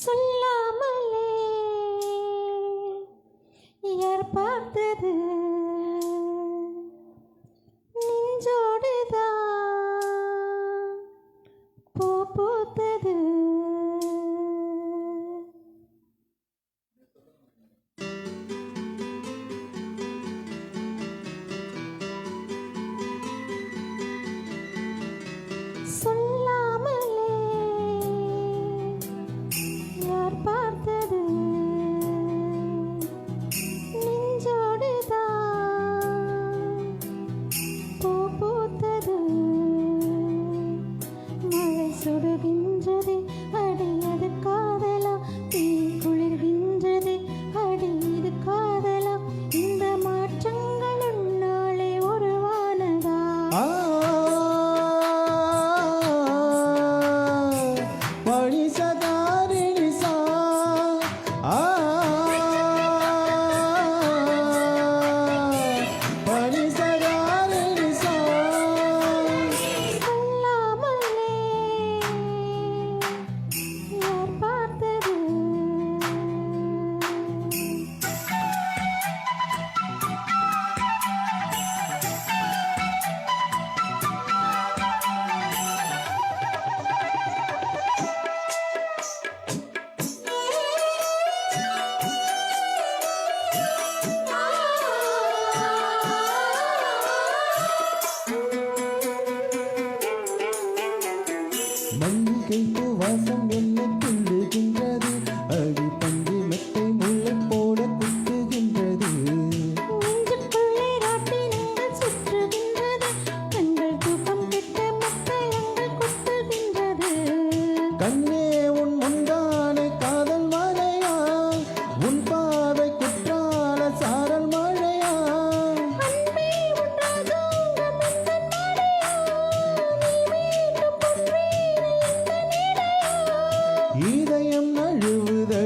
சொல்லாமலே யார் பார்த்தது நெஞ்சோடுதான் பூ பூத்தது. சொல்லாமலே யார் பார்த்தது நெஞ்சோடுதான் பூ பூத்தது. மழை சுடுகின்றது அடியது காதலா, தீ குளிர்கின்றது அடியது காதலா, இந்த மாற்றங்கள் உன்னாலே உருவானதா? மல்லிகைப்பூ வாசம் என்னை துள்ளுகின்றது, அடி பஞ்சு மெத்தை முல்லை போல குத்துகின்றது. நெஞ்சுக்குள்ளே ராட்டினங்கள் சுற்றுகின்றது, கண்கள் தூக்கம் கெட்ட முத்தங்கள் குத்துகின்றது. கண்ணே உன் முந்தானை காதல் மழையா, உன் பாவை குற்றால சாரல் மழையா. அன்பே உன் ராஜாங்கம் எந்தன் மழையா, நீ மீண்டும் பொன்வீணை எந்தன் இடையா. இதயம் நழுவுதடி